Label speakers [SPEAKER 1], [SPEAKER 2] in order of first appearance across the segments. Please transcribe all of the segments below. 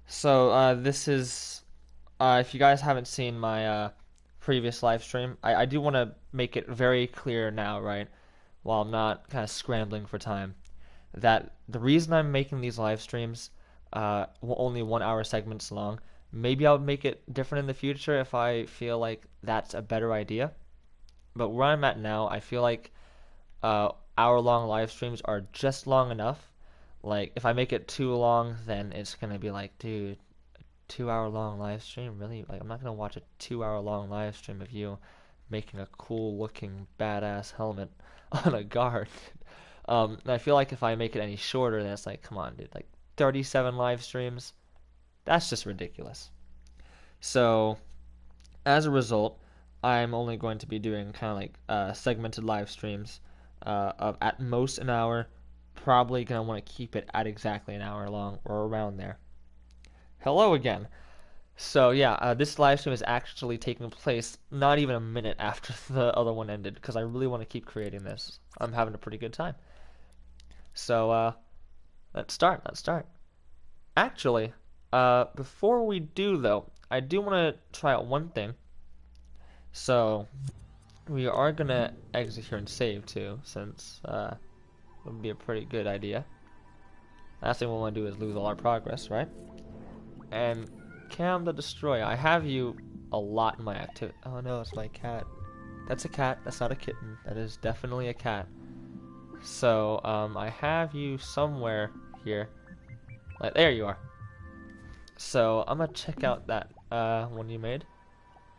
[SPEAKER 1] This is if you guys haven't seen my previous live stream, I do want to make it very clear now, right? While I'm not kind of scrambling for time, that the reason I'm making these live streams, only 1 hour segments long. Maybe I'll make it different in the future if I feel like that's a better idea. But where I'm at now, I feel like hour-long live streams are just long enough. Like, if I make it too long, then it's gonna be like, dude, 2 hour long live stream? Really? Like, I'm not gonna watch a 2 hour long live stream of you making a cool looking badass helmet on a guard. And I feel like if I make it any shorter, then it's like, come on, dude, like 37 live streams? That's just ridiculous. So, as a result, I'm only going to be doing kind of like segmented live streams of at most an hour. Probably gonna want to keep it at exactly an hour long or around there. Hello again. So yeah, this live stream is actually taking place not even a minute after the other one ended because I really want to keep creating this. I'm having a pretty good time. So let's start. Actually, before we do though, I do want to try out one thing. So we are gonna exit here and save too, since it would be a pretty good idea. Last thing we want to do is lose all our progress, right? And Cam the Destroyer, I have you a lot in my activity. Oh no, it's my cat. That's a cat. That's not a kitten. That is definitely a cat. So I have you somewhere here. Like, there you are. So I'm gonna check out that one you made.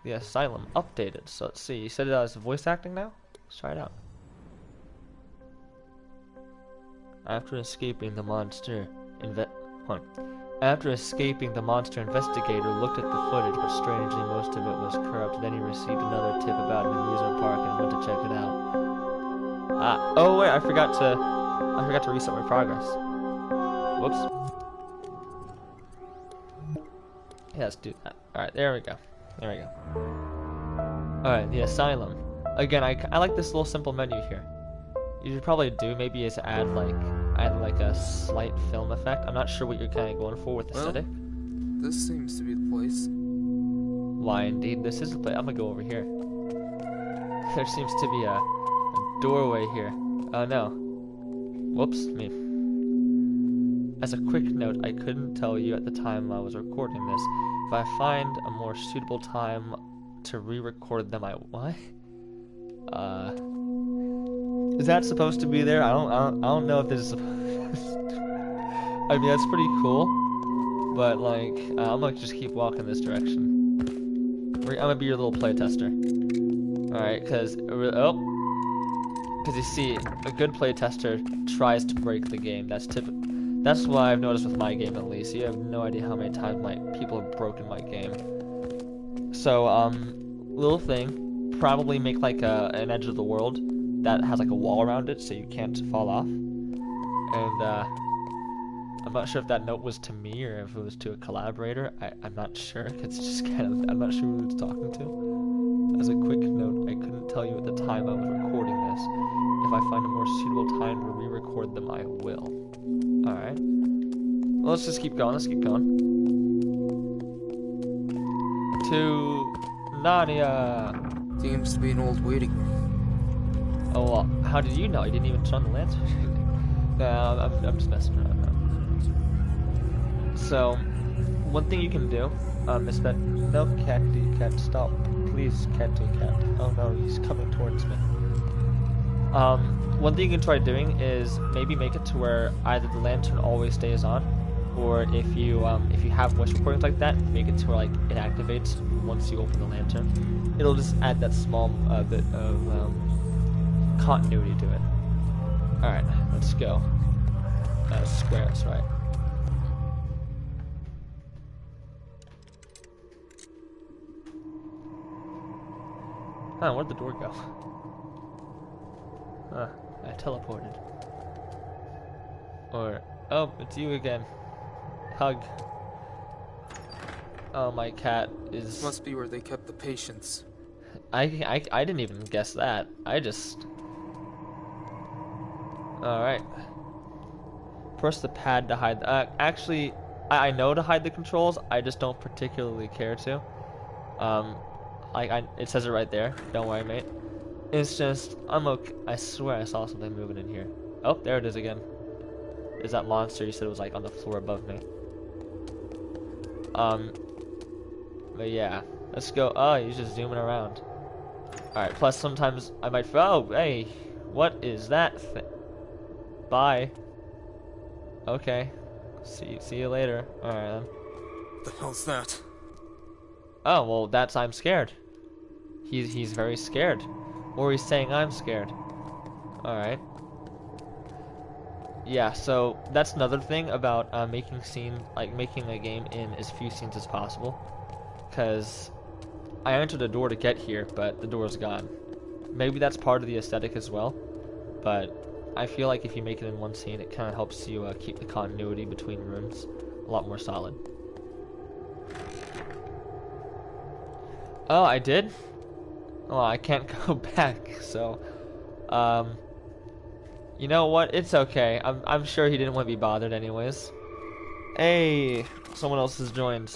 [SPEAKER 1] The Asylum updated. So let's see. You said it was voice acting now. Let's try it out. After escaping the monster, After escaping, the monster investigator looked at the footage, but strangely most of it was corrupt. Then he received another tip about an amusement park and went to check it out. Oh wait, I forgot to reset my progress. Whoops. Yeah, let's do that. Alright, there we go. Alright, the Asylum. Again, I like this little simple menu here. You should probably do maybe is add like a slight film effect. I'm not sure what you're kind of going for with the aesthetic.
[SPEAKER 2] This seems to be the place.
[SPEAKER 1] Why, indeed, this is the place. I'm gonna go over here. There seems to be a doorway here. Oh no. Whoops, me. As a quick note, I couldn't tell you at the time I was recording this. If I find a more suitable time to re-record them, what? Is that supposed to be there? I don't know if this is. I mean, that's pretty cool, but like, I'm gonna just keep walking this direction. I'm gonna be your little playtester. All right, because you see, a good playtester tries to break the game. That's why I've noticed with my game at least. You have no idea how many times people have broken my game. So little thing, probably make like an edge of the world that has like a wall around it so you can't fall off. And I'm not sure if that note was to me or if it was to a collaborator. I'm not sure. It's just kind of, I'm not sure who it's talking to. As a quick note, I couldn't tell you at the time I was recording this. If I find a more suitable time to re-record them, I will. Alright. Well, let's just keep going. To Narnia!
[SPEAKER 2] Seems to be an old waiting room.
[SPEAKER 1] Oh, well, how did you know? You didn't even turn the lantern. No, I'm just messing around now. So, one thing you can do is that... No, catty cat, stop. Please, catty cat. Oh no, he's coming towards me. One thing you can try doing is maybe make it to where either the lantern always stays on, or if you have voice recordings like that, make it to where like it activates once you open the lantern. It'll just add that small bit of continuity to it. Alright, let's go. Squares, right? Huh, where'd the door go? I teleported. Or, oh, it's you again. Hug. Oh, my cat is...
[SPEAKER 2] This must be where they kept the patients.
[SPEAKER 1] I didn't even guess that. I just... Alright. Press the pad to hide. Actually, I know to hide the controls, I just don't particularly care to. Um, it says it right there. Don't worry, mate. It's just, I'm okay. I swear I saw something moving in here. Oh, there it is again. Is that monster you said was like on the floor above me? But yeah, let's go. Oh, he's just zooming around. Alright, plus sometimes I might, oh, hey, what is that thing? Bye. Okay. See you later. Alright then.
[SPEAKER 2] The hell's that?
[SPEAKER 1] Oh, well, that's I'm scared. He's very scared. Or he's saying I'm scared. Alright. Yeah, so that's another thing about making a game in as few scenes as possible. Because I entered a door to get here, but the door's gone. Maybe that's part of the aesthetic as well, but I feel like if you make it in one scene, it kind of helps you keep the continuity between rooms a lot more solid. Oh, I did? Oh, I can't go back, so, you know what? It's okay. I'm sure he didn't want to be bothered anyways. Hey, someone else has joined.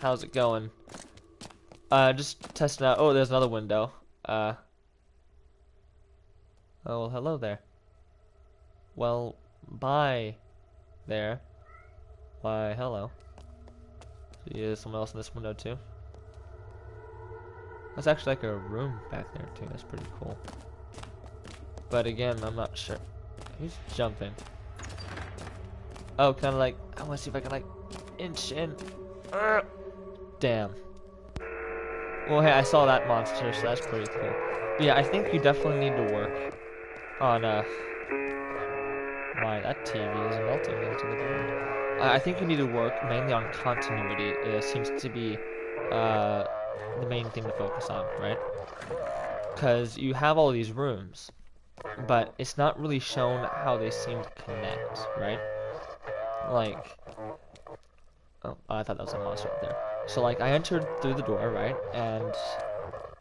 [SPEAKER 1] How's it going? Just testing out. Oh, there's another window. Oh, well, hello there. Well, bye there. Why, hello. See, there's someone else in this window too. That's actually like a room back there too. That's pretty cool. But again, I'm not sure. Who's jumping? Oh, kind of like, I want to see if I can like inch in. Damn. Well, hey, I saw that monster, so that's pretty cool. But yeah, I think you definitely need to work on, why, that TV is melting into the ground. I think you need to work mainly on continuity. It seems to be, the main thing to focus on, right? Because you have all these rooms, but it's not really shown how they seem to connect, right? Like, oh, I thought that was a monster up there. So, like, I entered through the door, right? And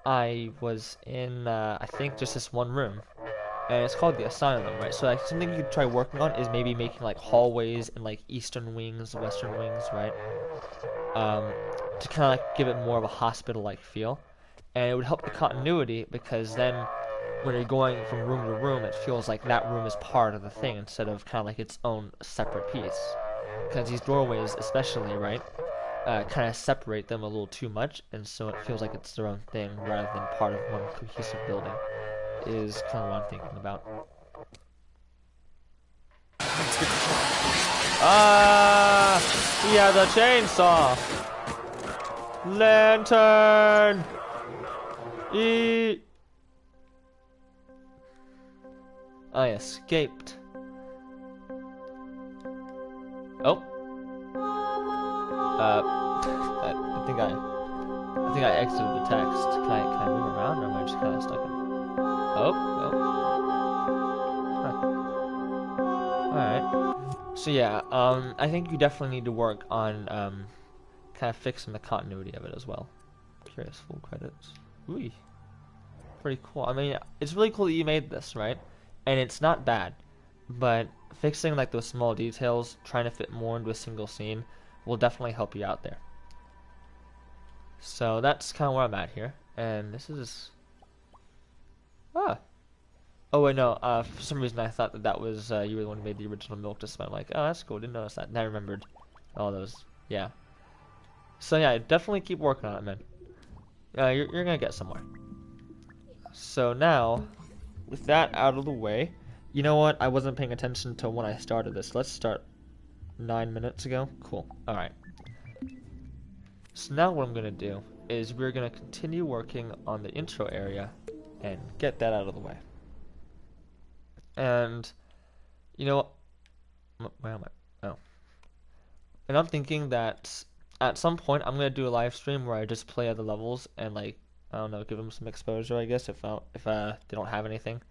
[SPEAKER 1] I was in, I think, just this one room. And it's called the asylum, right? So, like, something you could try working on is maybe making, like, hallways and, like, eastern wings, western wings, right? To kind of, like, give it more of a hospital-like feel. And it would help the continuity because then when you're going from room to room, it feels like that room is part of the thing instead of kind of like its own separate piece. Because these doorways, especially, right, kind of separate them a little too much, and so it feels like it's their own thing rather than part of one cohesive building. Is kind of what I'm thinking about. Ah! He has a chainsaw! Lantern! I escaped. Oh. I think I exited the text. Can I move around, or am I just kind of stuck in? Oh. Huh. Alright. So yeah, I think you definitely need to work on, kind of fixing the continuity of it as well. Curious full credits. Ooh. Pretty cool. I mean, it's really cool that you made this, right? And it's not bad. But fixing like those small details, trying to fit more into a single scene, will definitely help you out there. So that's kind of where I'm at here. And this is... Ah. Oh wait, no. For some reason I thought that was you were the one who made the original milk display. I'm like, oh, that's cool. Didn't notice that. And I remembered all those. Yeah. So yeah, definitely keep working on it, man. You're gonna get somewhere. So now, with that out of the way, you know what? I wasn't paying attention to when I started this. Let's start 9 minutes ago. Cool. Alright. So now what I'm going to do is we're going to continue working on the intro area and get that out of the way. And, you know, where am I? Oh. And I'm thinking that at some point I'm going to do a live stream where I just play other levels and, like, I don't know, give them some exposure, I guess, if they don't have anything.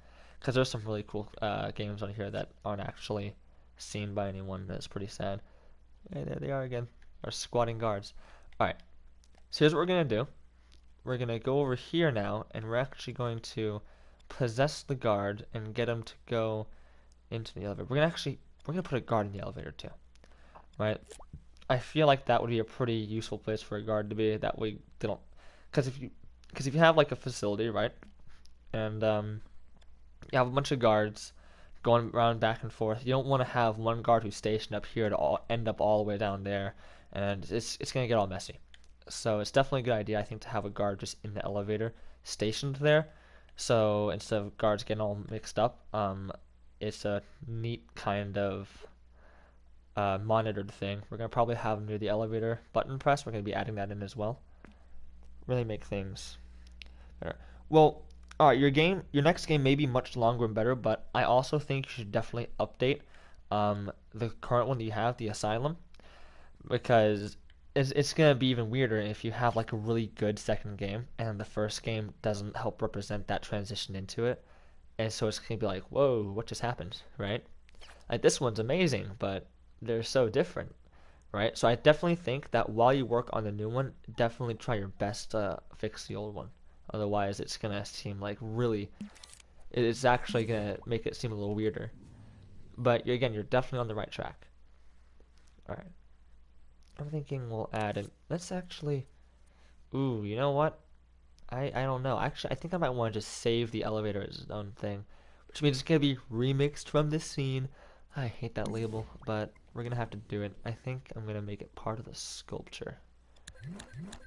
[SPEAKER 1] Because there's some really cool games on here that aren't actually seen by anyone. That's pretty sad. Hey, there they are again. Our squatting guards. Alright. So here's what we're going to do. We're going to go over here now, and we're actually going to possess the guard and get him to go into the elevator. We're going to put a guard in the elevator too. Right? I feel like that would be a pretty useful place for a guard to be. That way they don't, because if you have like a facility, right, and you have a bunch of guards going around back and forth, you don't want to have one guard who's stationed up here to end up all the way down there, and it's gonna get all messy. So it's definitely a good idea, I think, to have a guard just in the elevator stationed there. So instead of guards getting all mixed up, it's a neat kind of monitored thing. We're gonna probably have near the elevator button press. We're gonna be adding that in as well. Really make things better. Well, all right. Your next game may be much longer and better, but I also think you should definitely update the current one that you have, the Asylum, because it's gonna be even weirder if you have like a really good second game and the first game doesn't help represent that transition into it, and so it's gonna be like, whoa, what just happened, right? Like this one's amazing, but they're so different, right? So I definitely think that while you work on the new one, definitely try your best to fix the old one. Otherwise, it's gonna seem like really, it's actually gonna make it seem a little weirder. But again, you're definitely on the right track. All right. I'm thinking we'll add in. Let's actually. Ooh, you know what? I don't know. Actually, I think I might want to just save the elevator as its own thing, which means it's gonna be remixed from this scene. I hate that label, but we're gonna have to do it. I think I'm gonna make it part of the sculpture.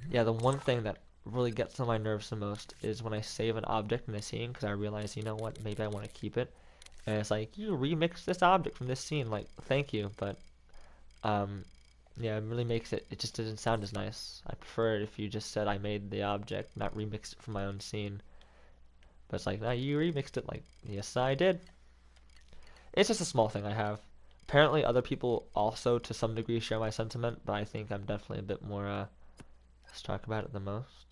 [SPEAKER 1] Yeah, the one thing that really gets on my nerves the most is when I save an object in a scene because I realize, you know what, maybe I want to keep it, and it's like, you remixed this object from this scene. Like, thank you, but um, yeah, it really makes it. It just doesn't sound as nice. I prefer it if you just said I made the object, not remixed it from my own scene. But it's like, no, you remixed it. Like, yes, I did. It's just a small thing I have. Apparently, other people also, to some degree, share my sentiment, but I think I'm definitely a bit more let's talk about it the most.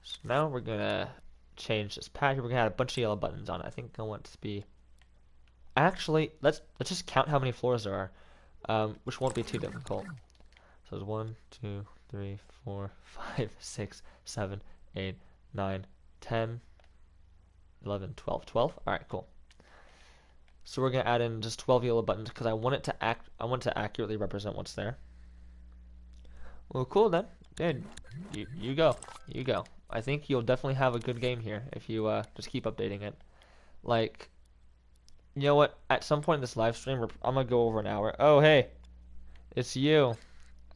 [SPEAKER 1] So now we're gonna change this pad here. We're gonna add a bunch of yellow buttons on it. I think I want it to be. Actually, let's just count how many floors there are, which won't be too difficult. So it's 1, 2, 3, 4, 5, 6, 7, 8, 9, 10, 11, 12. 12? Alright, cool. So we're gonna add in just 12 yellow buttons because I want it to accurately represent what's there. Well, cool then. Dude, you go. You go. I think you'll definitely have a good game here if you just keep updating it. Like, you know what? At some point in this live stream, I'm gonna go over an hour. Oh, hey, it's you.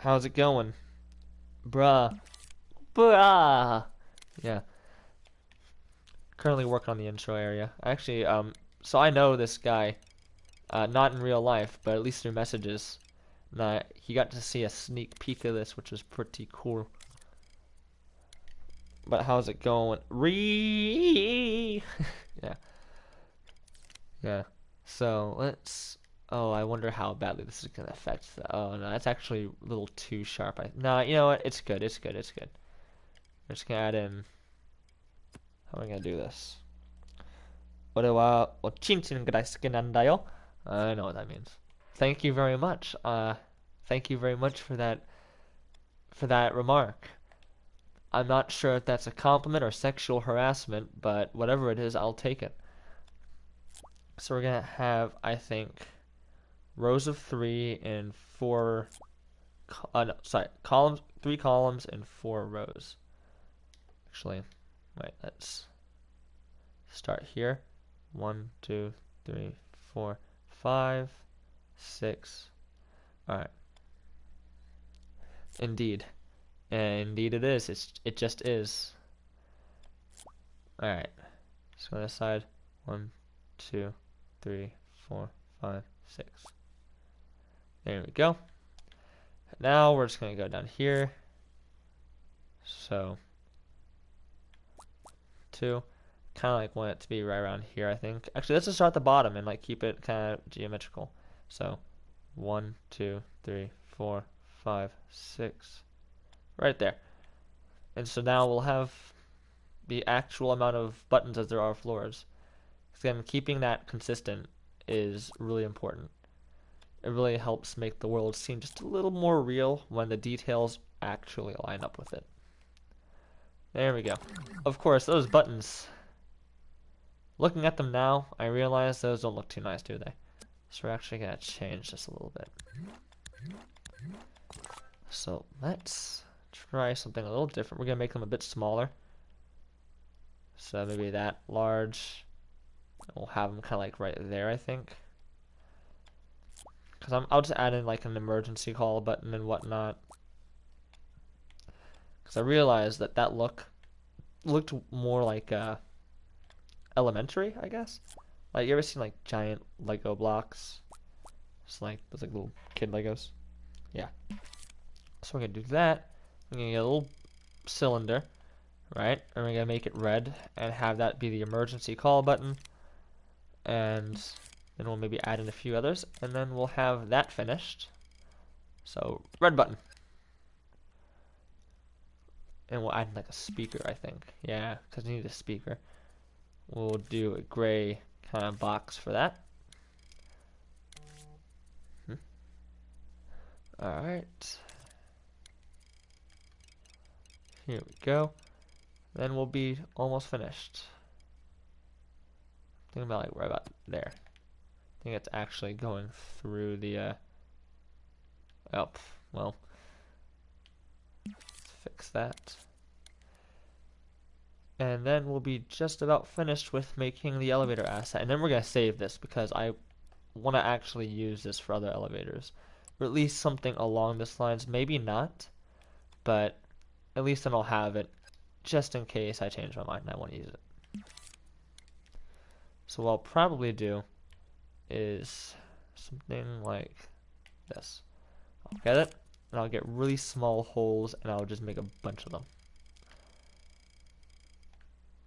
[SPEAKER 1] How's it going? Bruh. Bruh. Yeah. Currently working on the intro area. Actually, so I know this guy, not in real life, but at least through messages. He got to see a sneak peek of this, which was pretty cool. But how's it going? Yeah. Yeah. So let's. Oh, I wonder how badly this is gonna affect the. Oh no, that's actually a little too sharp. No, you know what? It's good. It's good. It's good. We're just gonna add in. How am I gonna do this? 俺はおちんちんが大好きなんだよ. I know what that means. Thank you very much. Thank you very much for that remark. I'm not sure if that's a compliment or sexual harassment, but whatever it is, I'll take it. So we're gonna have, I think, rows of 3 and 4. No, sorry, columns, 3 columns and 4 rows. Actually, wait, let's start here. 1, 2, 3, 4, 5, 6. All right. Indeed. Indeed it is. It just is. Alright. Let's go to the side. 1, 2, 3, 4, 5, 6. There we go. Now we're just going to go down here. So, 2. Kind of like want it to be right around here, I think. Actually, let's just start at the bottom and like keep it kind of geometrical. So, 1, 2, 3, 4, 5, 6. Right there. And so now we'll have the actual amount of buttons as there are floors. Again, keeping that consistent is really important. It really helps make the world seem just a little more real when the details actually line up with it. There we go. Of course, those buttons, looking at them now, I realize those don't look too nice, do they? So we're actually going to change this a little bit. So let's try something a little different. We're gonna make them a bit smaller. So maybe that large. We'll have them kind of like right there, I think. Because I'll just add in like an emergency call button and whatnot. Because I realized that that looked more like elementary, I guess. Like, you ever seen like giant Lego blocks? It's like those like little kid Legos. Yeah. So we're gonna do that. We're gonna get a little cylinder, right? And we're gonna make it red and have that be the emergency call button. And then we'll maybe add in a few others, and then we'll have that finished. So red button. And we'll add in like a speaker, I think. Yeah, because we need a speaker. We'll do a gray kind of box for that. Alright. Here we go. Then we'll be almost finished. Think about like right about there. I think it's actually going through the oh, well. Let's fix that. And then we'll be just about finished with making the elevator asset. And then we're gonna save this because I want to actually use this for other elevators. Or at least something along this lines. Maybe not, but at least then I'll have it just in case I change my mind and I want to use it. So what I'll probably do is something like this. I'll get it, and I'll get really small holes, and I'll just make a bunch of them.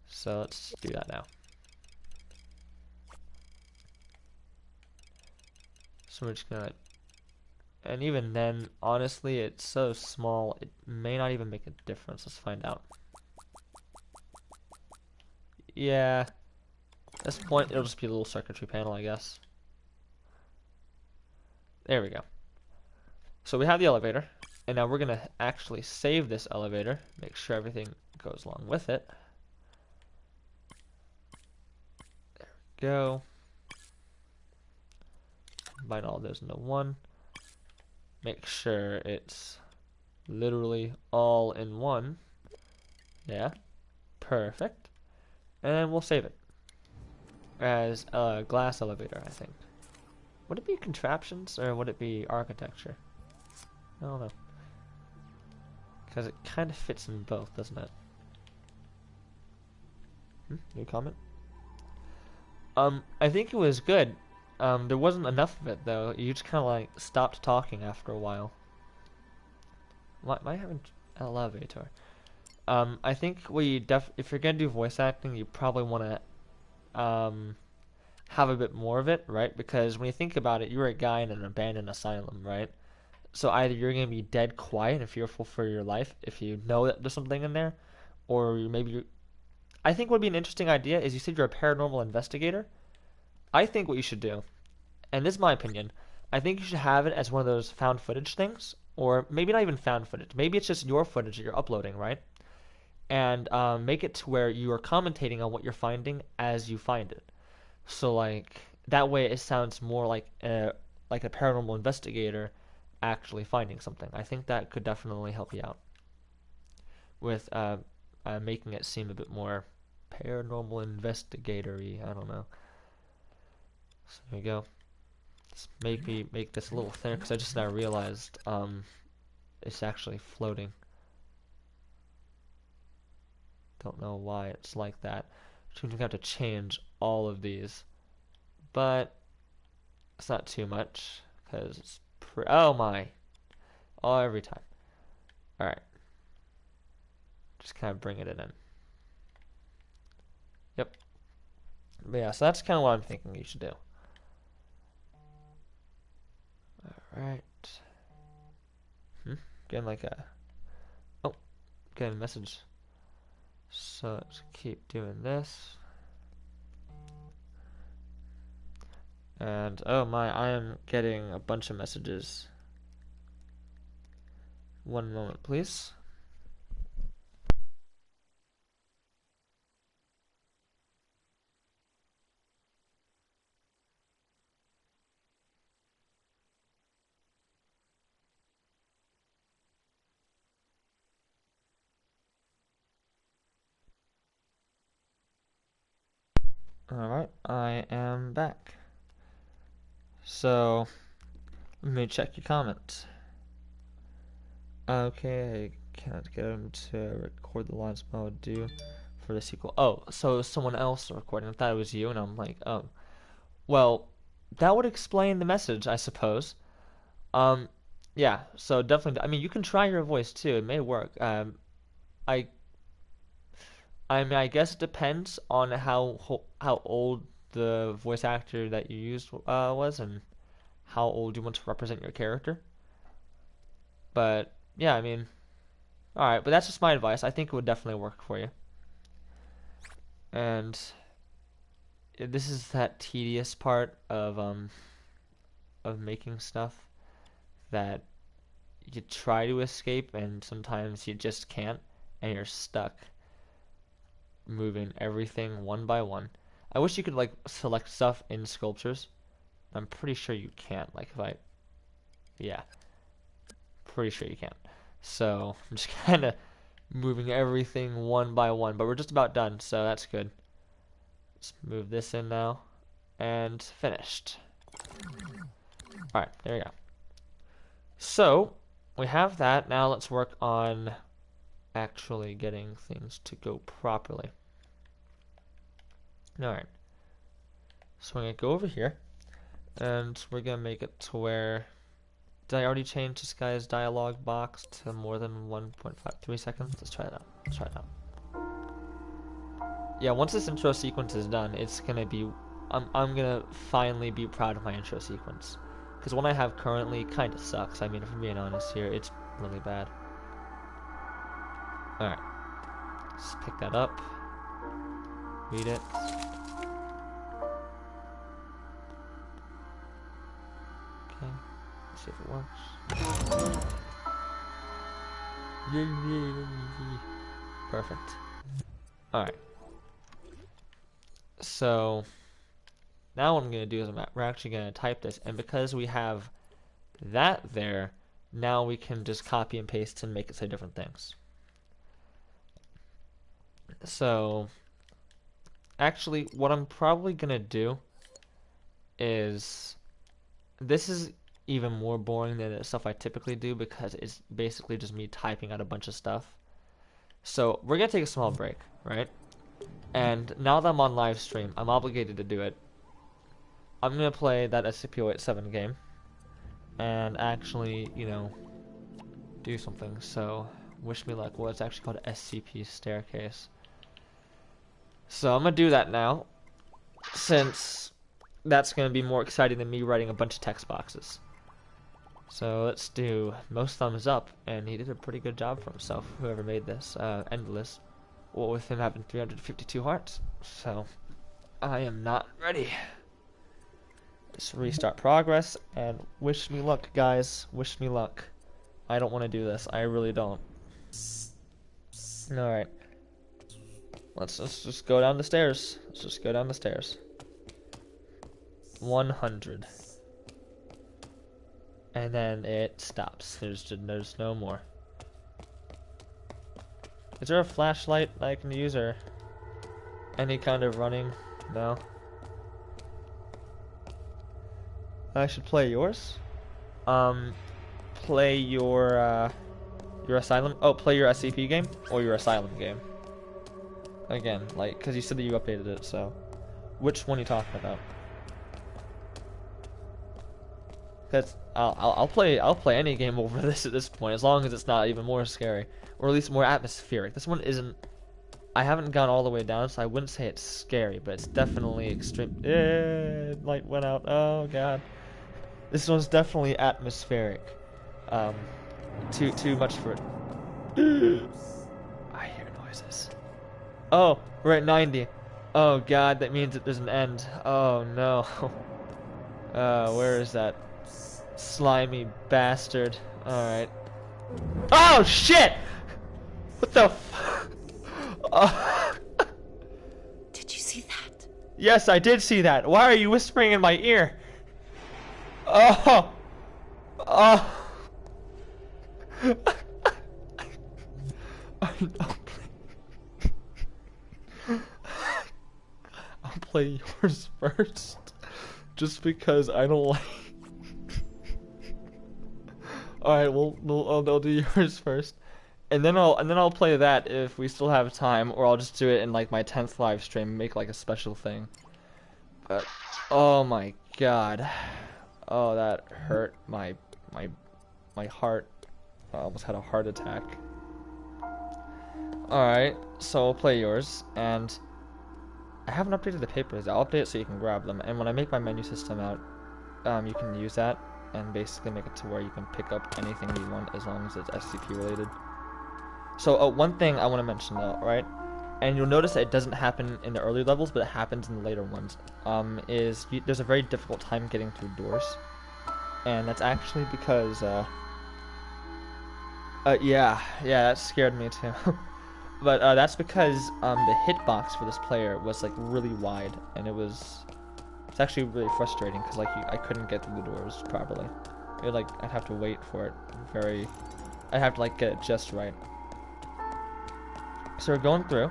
[SPEAKER 1] So let's do that now. So we're just gonna, and even then, honestly, it's so small, it may not even make a difference. Let's find out. Yeah, at this point, it'll just be a little circuitry panel, I guess. There we go. So we have the elevator, and now we're gonna actually save this elevator, make sure everything goes along with it. There we go. Combine all those into one. Make sure it's literally all in one. Yeah, perfect. And then we'll save it as a glass elevator, I think. Would it be contraptions or would it be architecture? I don't know. Because it kind of fits in both, doesn't it? New comment? I think it was good. There wasn't enough of it though. You just kind of like stopped talking after a while. Might have an elevator. I think if you're gonna do voice acting, you probably want to have a bit more of it, right? Because when you think about it, you're a guy in an abandoned asylum, right? So either you're gonna be dead quiet and fearful for your life if you know that there's something in there, or I think what would be an interesting idea is you said you're a paranormal investigator. I think what you should do, and this is my opinion, I think you should have it as one of those found footage things, or maybe not even found footage. Maybe it's just your footage that you're uploading, right? And make it to where you are commentating on what you're finding as you find it. So like that way, it sounds more like a paranormal investigator actually finding something. I think that could definitely help you out with making it seem a bit more paranormal investigatory. I don't know. So there you go. Let's maybe make this a little thinner because I just now realized it's actually floating. Don't know why it's like that. So we're gonna have to change all of these, but it's not too much because it's oh my, oh every time. All right, just kind of bringing it in. Yep. But yeah, so that's kind of what I'm thinking you should do. All right. Getting like a getting a message. So let's keep doing this. And oh my, I am getting a bunch of messages. One moment, please. Alright, I am back. So, let me check your comment. Okay, I cannot get him to record the lines I would do for the sequel. Oh, so someone else recording. I thought it was you, and I'm like, oh. Well, that would explain the message, I suppose. Um, yeah, so definitely, I mean, you can try your voice too. It may work. I I mean, I guess it depends on how old the voice actor that you used was and how old you want to represent your character. But yeah, I mean, all right. But that's just my advice. I think it would definitely work for you. And this is that tedious part of making stuff that you try to escape and sometimes you just can't and you're stuck moving everything one by one. I wish you could like select stuff in sculptures. I'm pretty sure you can't. Like if I, yeah, pretty sure you can't. So I'm just kind of moving everything one by one, but we're just about done, so that's good. Let's move this in now, and finished. All right, there we go. So we have that. Now let's work on actually getting things to go properly. All right. So we're gonna go over here, and we're gonna make it to where. Did I already change this guy's dialogue box to more than 1.53 seconds? Let's try that out. Let's try it out. Yeah, once this intro sequence is done, it's gonna be. I'm gonna finally be proud of my intro sequence, because one I have currently kind of sucks. I mean, if I'm being honest here, it's really bad. All right, let's pick that up. Read it. Okay. See if it works. Perfect. Alright. So, now what I'm going to do is we're actually going to type this, and because we have that there, now we can just copy and paste and make it say different things. So, actually, what I'm probably going to do is, this is even more boring than the stuff I typically do because it's basically just me typing out a bunch of stuff. So we're gonna take a small break, right? And now that I'm on live stream, I'm obligated to do it. I'm gonna play that SCP-087 game and actually, you know, do something. So wish me luck. Well, it's actually called SCP Staircase. So I'm gonna do that now, since that's gonna be more exciting than me writing a bunch of text boxes. So let's do most thumbs up, and he did a pretty good job for himself, whoever made this, endless, well, with him having 352 hearts. So I am not ready. Let's restart progress, and wish me luck, guys. Wish me luck. I don't want to do this. I really don't. Alright. Let's just go down the stairs. Let's just go down the stairs. 100. And then it stops. There's no more. Is there a flashlight I can use, or any kind of running? No. I should play yours. Play your asylum. Oh, play your SCP game or your asylum game. Again, like, cause you said that you updated it. So, which one are you talking about? Cause I'll play any game over this at this point, as long as it's not even more scary, or at least more atmospheric. This one isn't. I haven't gone all the way down, so I wouldn't say it's scary, but it's definitely extreme. Light went out. Oh god. This one's definitely atmospheric. Too much for it. I hear noises. Oh, we're at 90. Oh god, that means that there's an end. Oh no. Where is that slimy bastard? Alright. Oh shit! What the f- Oh.
[SPEAKER 3] Did you see that?
[SPEAKER 1] Yes, I did see that. Why are you whispering in my ear? Oh! Oh! Oh no, please. Oh, play yours first, just because I don't like. All right, I'll do yours first, and then I'll play that if we still have time, or I'll just do it in like my 10th live stream, make like a special thing. But oh my god, oh that hurt my heart. I almost had a heart attack. Alright, so I'll play yours, and I haven't updated the papers. I'll update it so you can grab them, and when I make my menu system out, you can use that and basically make it to where you can pick up anything you want as long as it's SCP related. So one thing I want to mention though, right, and you'll notice that it doesn't happen in the early levels, but it happens in the later ones, there's a very difficult time getting through doors, and that's actually because, yeah, that scared me too. But that's because the hitbox for this player was like really wide, and it's actually really frustrating because like I couldn't get through the doors properly. I'd have to wait for it I'd have to like get it just right. So we're going through,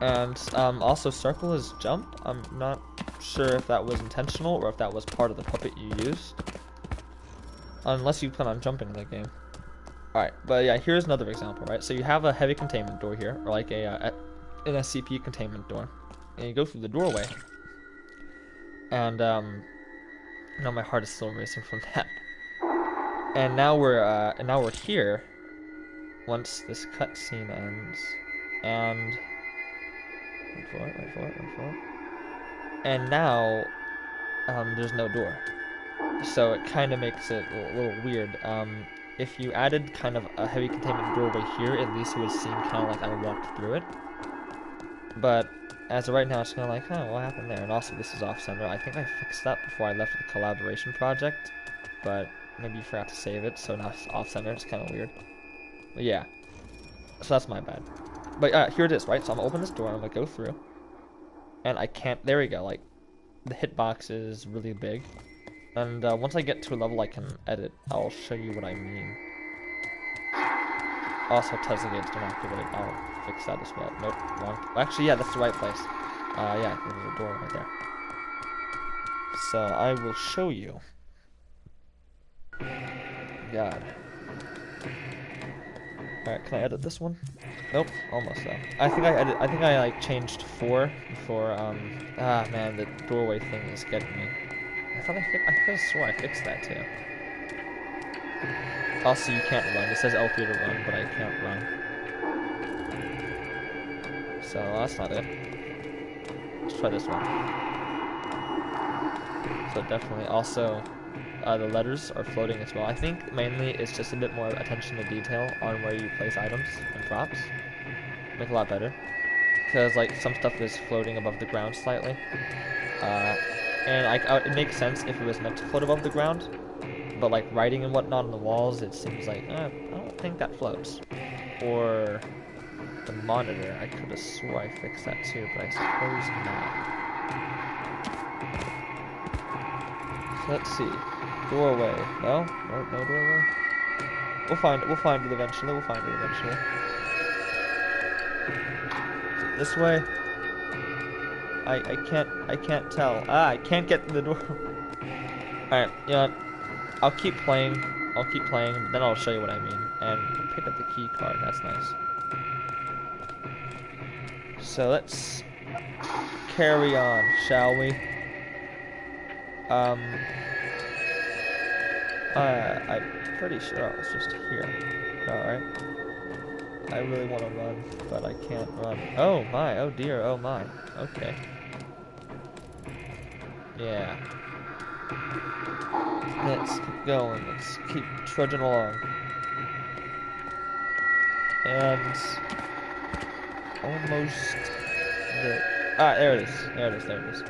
[SPEAKER 1] and also circle is jump. I'm not sure if that was intentional or if that was part of the puppet you used, unless you plan on jumping in the game. Alright, but yeah, here's another example, right? So you have a heavy containment door here, or like an SCP containment door, and you go through the doorway, and no, my heart is still racing from that. And now we're here. Once this cutscene ends, and wait for it. And now there's no door, so it kind of makes it a little weird. If you added kind of a heavy containment doorway here, at least it would seem kind of like I walked through it. But as of right now, it's kind of like, oh, what happened there? And also, this is off-center. I think I fixed that before I left the collaboration project, but maybe you forgot to save it, so now it's off-center. It's kind of weird. But yeah, so that's my bad. But here it is, right? So I'm gonna open this door, I'm gonna go through, and I can't. There we go. Like, the hitbox is really big. And once I get to a level I can edit, I'll show you what I mean. Also, Tesla gates don't activate. I'll fix that as well. Nope, wrong. Actually, yeah, that's the right place. Yeah, there's a door right there. So I will show you. God. Alright, can I edit this one? Nope, almost though. I think I like changed 4 before. Man, the doorway thing is getting me. I could have swore I fixed that too. Also, you can't run. It says L3 to run, but I can't run. So that's not it. Let's try this one. So definitely. Also, the letters are floating as well. I think mainly it's just a bit more attention to detail on where you place items and props. Make it a lot better. Because like some stuff is floating above the ground slightly. And it makes sense if it was meant to float above the ground, but like writing and whatnot on the walls, it seems like, I don't think that floats. Or the monitor, I could have swore I fixed that too, but I suppose not. So let's see. Doorway. No, no doorway. We'll find it eventually. This way. I can't tell. I can't get through the door. Alright, you know what? I'll keep playing, but then I'll show you what I mean. And we'll pick up the key card, that's nice. So let's carry on, shall we? I'm pretty sure I was just here. Alright. I really want to run, but I can't run. Oh my, oh dear, oh my. Okay. Yeah. Let's keep going. Let's keep trudging along. And almost there. There it is.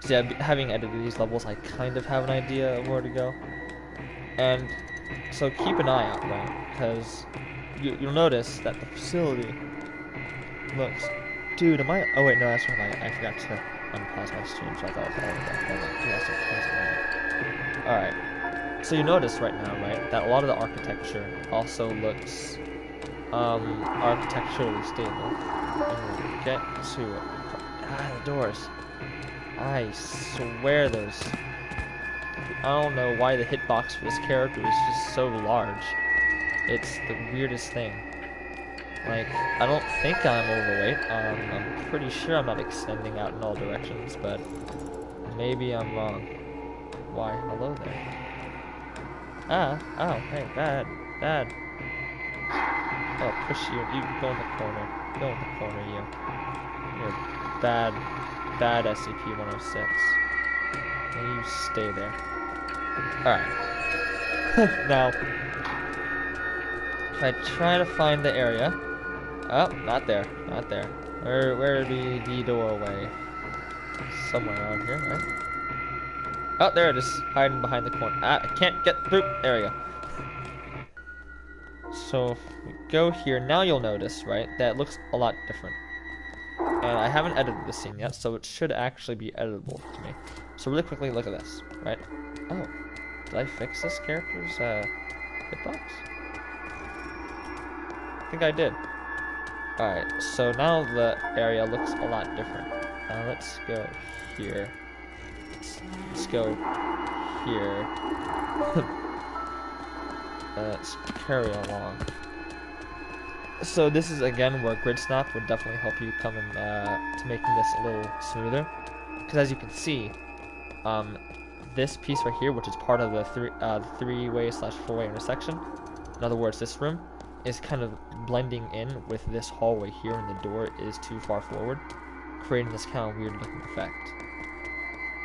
[SPEAKER 1] So yeah, having edited these levels, I kind of have an idea of where to go. And so keep an eye out, right? Because you'll notice that the facility looks... Dude, am I... Oh wait, no, that's right. I forgot to unpause my stream, so I thought I was Alright. So you notice right now, right, that a lot of the architecture also looks architecturally stable. And we'll get to it. Ah, the doors. I swear those. I don't know why the hitbox for this character is just so large. It's the weirdest thing. Like, I don't think I'm overweight. I'm pretty sure I'm not extending out in all directions, but maybe I'm wrong. Why, hello there. Ah, oh, hey, bad, bad. Oh, push you. You go in the corner. Go in the corner, you. You're bad, bad SCP-106. And you stay there. Alright. Now, if I try to find the area. Oh, not there. Not there. Where be the doorway? Somewhere around here, right? Oh, there it is. Hiding behind the corner. Ah, I can't get through. There we go. So if we go here, now you'll notice, right, that it looks a lot different. And I haven't edited this scene yet, so it should actually be editable to me. So really quickly, look at this, right? Oh, did I fix this character's hitbox? I think I did. Alright, so now the area looks a lot different. Let's go here. Let's go here. Let's carry along. So this is again where grid snap would definitely help you come in to making this a little smoother. Because as you can see, this piece right here, which is part of the three-way slash four-way intersection, in other words, this room, is kind of blending in with this hallway here, and the door is too far forward, creating this kind of weird-looking effect.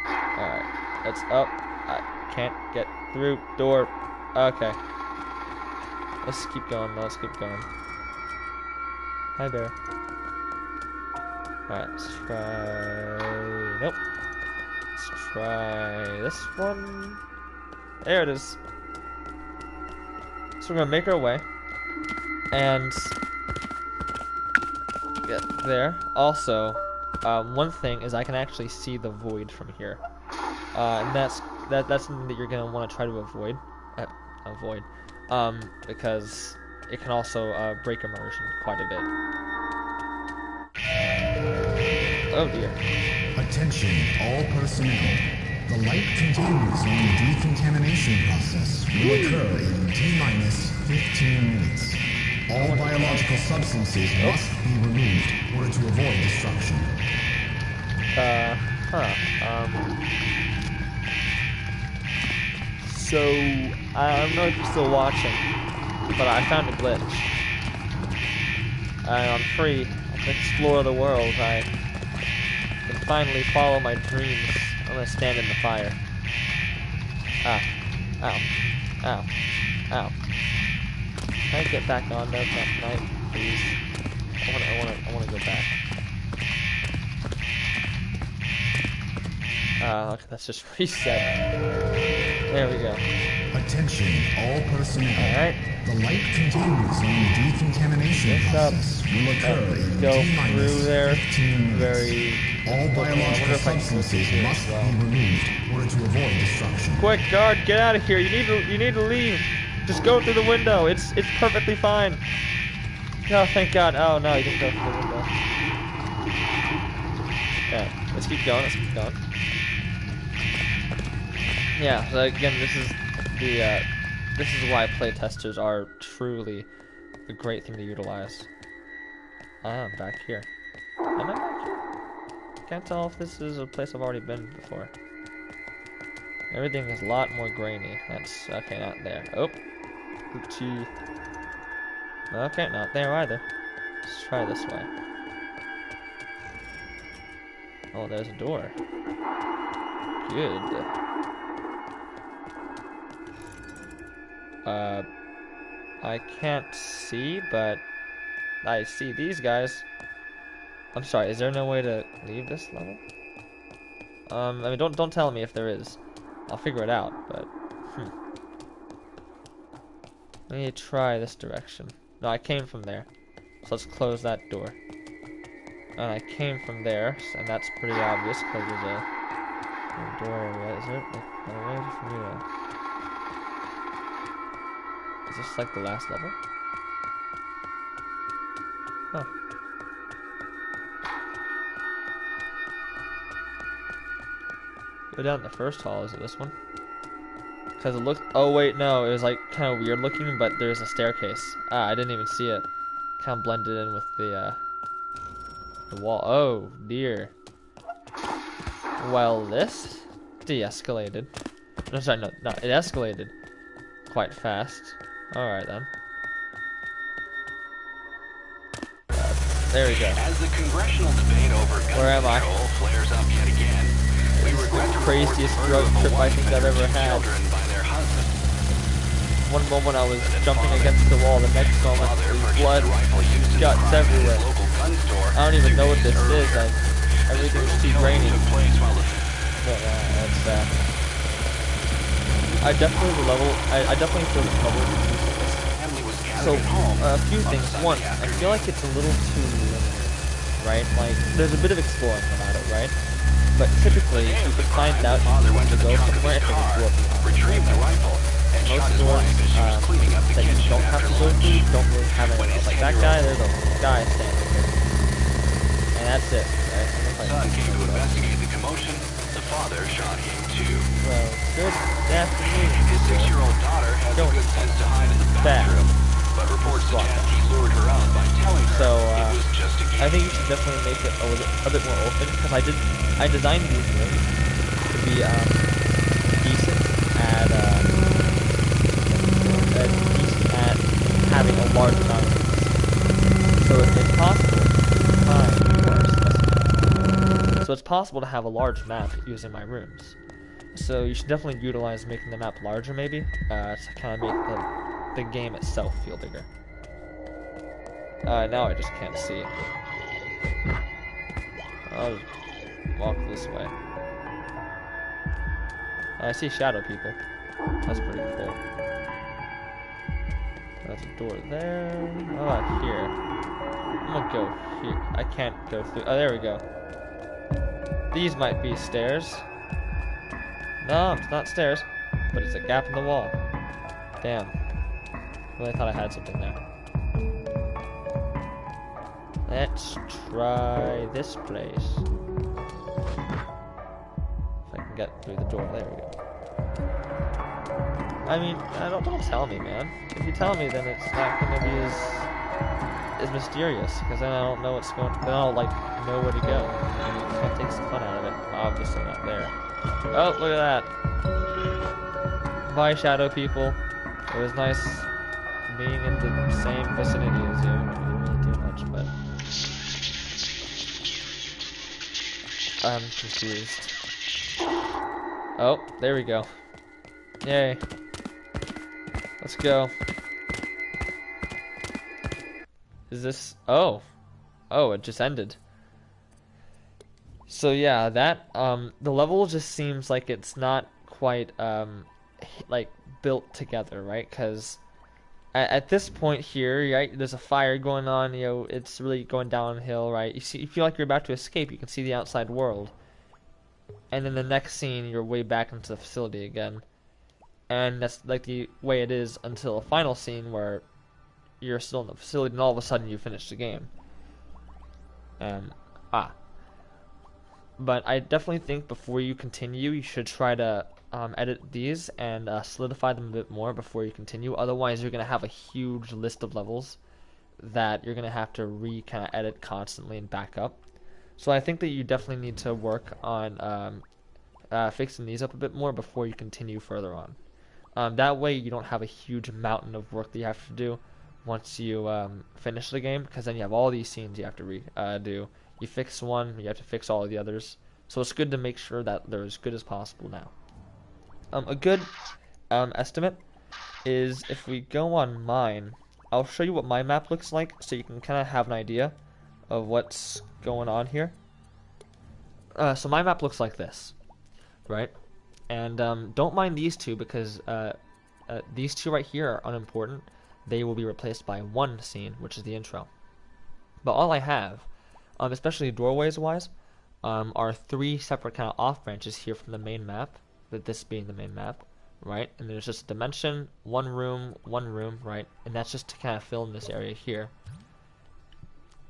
[SPEAKER 1] Alright, that's up. I can't get through door. Okay. Let's keep going. Let's keep going. Hi there. Alright, let's try... Nope. Let's try this one. There it is. So we're gonna make our way. And... get there. Also, one thing is I can actually see the void from here. And that's something that you're gonna want to try to avoid. Because it can also break immersion quite a bit. Oh dear.
[SPEAKER 4] Attention, all personnel. The light containment zone decontamination process will occur in T-minus 15 minutes. All biological substances must be removed in order to avoid destruction.
[SPEAKER 1] So, I don't know if you're still watching, but I found a glitch. I'm free. I can explore the world. I can finally follow my dreams. I'm gonna stand in the fire. Ah. Ow. Ow. Ow. Can I get back on there tonight, please? I wanna go back. Okay, let's just reset. There we go.
[SPEAKER 4] Attention, all personnel.
[SPEAKER 1] Alright.
[SPEAKER 4] The light containment zone decontamination process will occur in T-minus 15 minutes. All biological substances must be removed in order to avoid destruction.
[SPEAKER 1] Quick, guard, get out of here. You need to leave. Just go through the window. It's perfectly fine. Oh, thank God. Oh no, you didn't go through the window. Okay, let's keep going. Let's keep going. Yeah. So again, this is why playtesters are truly a great thing to utilize. I'm back here. Am I back here? Can't tell if this is a place I've already been before. Everything is a lot more grainy. That's okay. Not there. Oh. Oopsie. Okay, not there either. Let's try this way. Oh, there's a door. Good. I can't see, but I see these guys. I'm sorry, is there no way to leave this level? I mean, don't tell me if there is. I'll figure it out, but let me try this direction. No, I came from there. So let's close that door. And I came from there, and that's pretty obvious because there's a door area. Is there like a way for me to... Is this like the last level? Huh. Go down the first hall. Is it this one? Because it looked. Oh wait, no. It was like kind of weird looking, but there's a staircase. Ah, I didn't even see it. Kind of blended in with the wall. Oh dear. Well, this de-escalated. No, sorry, no, it escalated quite fast. All right then. There we go.
[SPEAKER 5] As the congressional debate over gun
[SPEAKER 1] Where am I?
[SPEAKER 5] control flares up yet again, we regret to
[SPEAKER 1] Craziest
[SPEAKER 5] report
[SPEAKER 1] road
[SPEAKER 5] the murder of
[SPEAKER 1] trip I think I've ever
[SPEAKER 5] woman
[SPEAKER 1] had.
[SPEAKER 5] children by their husbands.
[SPEAKER 1] One moment I was jumping against the wall, the next moment
[SPEAKER 5] Father
[SPEAKER 1] there's
[SPEAKER 5] purchased
[SPEAKER 1] blood,
[SPEAKER 5] a rifle used in
[SPEAKER 1] guts
[SPEAKER 5] the crime at his
[SPEAKER 1] everywhere.
[SPEAKER 5] local gun store
[SPEAKER 1] I don't even
[SPEAKER 5] 2
[SPEAKER 1] know what
[SPEAKER 5] days
[SPEAKER 1] this is.
[SPEAKER 5] earlier.
[SPEAKER 1] Everything's
[SPEAKER 5] This
[SPEAKER 1] too
[SPEAKER 5] brutal killing
[SPEAKER 1] grainy.
[SPEAKER 5] took place while the
[SPEAKER 1] But that's I definitely feel this level is useless.
[SPEAKER 5] family was gathered
[SPEAKER 1] So
[SPEAKER 5] at home
[SPEAKER 1] a few
[SPEAKER 5] on
[SPEAKER 1] things.
[SPEAKER 5] Sunday
[SPEAKER 1] One, I
[SPEAKER 5] afternoon.
[SPEAKER 1] feel like it's a little too limited, right? Like there's a bit of exploring about it, right? But typically you could find out
[SPEAKER 5] Father went
[SPEAKER 1] to
[SPEAKER 5] to the
[SPEAKER 1] go
[SPEAKER 5] trunk of
[SPEAKER 1] somewhere
[SPEAKER 5] his
[SPEAKER 1] and
[SPEAKER 5] car,
[SPEAKER 1] it would blow up.
[SPEAKER 5] retrieved the rifle, and
[SPEAKER 1] Most
[SPEAKER 5] shot his
[SPEAKER 1] doors
[SPEAKER 5] wife as she was cleaning up the
[SPEAKER 1] that you
[SPEAKER 5] kitchen
[SPEAKER 1] don't have
[SPEAKER 5] after
[SPEAKER 1] to go
[SPEAKER 5] lunch.
[SPEAKER 1] through don't really have
[SPEAKER 5] When
[SPEAKER 1] anything.
[SPEAKER 5] his
[SPEAKER 1] Like that
[SPEAKER 5] 10-year-old
[SPEAKER 1] guy, there's a guy standing there. And that's it, right? And if I
[SPEAKER 5] Son came to
[SPEAKER 1] go,
[SPEAKER 5] investigate the commotion. The father shot him too.
[SPEAKER 1] well, good afternoon.
[SPEAKER 5] His 6-year-old daughter has the
[SPEAKER 1] Don't-
[SPEAKER 5] good sense to hide in the
[SPEAKER 1] Bad.
[SPEAKER 5] bathroom, but reports suggest he lured her out by telling her
[SPEAKER 1] So,
[SPEAKER 5] it was just a game.
[SPEAKER 1] I think you should definitely make it a bit more open because I designed these rooms to be decent at having a large amount of these. So it's possible. So it's possible to have a large map using my rooms. So you should definitely utilize making the map larger, maybe, to kind of make the game itself feel bigger. Now I just can't see. I'll just walk this way. I see shadow people. That's pretty cool. There's a door there. Oh, here. I'm gonna go here. I can't go through. Oh, there we go. These might be stairs. No, it's not stairs. But it's a gap in the wall. Damn. Really thought I had something there. Let's try this place. If I can get through the door. There we go. I mean, don't tell me, man. If you tell me, then it's not gonna be as mysterious, because then I don't know what's going. Then I'll like know where to go. And it kind of takes the fun out of it. Obviously not there. Oh, look at that. Bye, shadow people. It was nice being in the same vicinity as you. We didn't really do much, but I'm confused. Oh, there we go. Yay. Let's go. Is this... Oh. Oh, it just ended. So yeah, that, the level just seems like it's not quite, like, built together, right? Because at this point here, right, there's a fire going on, you know, it's really going downhill, right? You feel like you're about to escape, you can see the outside world. And then the next scene, you're way back into the facility again. And that's like the way it is until the final scene where you're still in the facility and all of a sudden you finish the game. But I definitely think before you continue, you should try to edit these and solidify them a bit more before you continue. Otherwise, you're going to have a huge list of levels that you're going to have to kind of edit constantly and back up. So I think that you definitely need to work on fixing these up a bit more before you continue further on. That way you don't have a huge mountain of work that you have to do once you finish the game, because then you have all these scenes you have to do. You fix one, you have to fix all of the others. So it's good to make sure that they're as good as possible now. A good estimate is if we go on mine, I'll show you what my map looks like so you can kind of have an idea of what's going on here. So my map looks like this, right? And don't mind these two because these two right here are unimportant. They will be replaced by one scene, which is the intro. But all I have, especially doorways wise, are three separate kind of off branches here from the main map, with this being the main map, right? And there's just a dimension, one room, right? And that's just to kind of fill in this area here.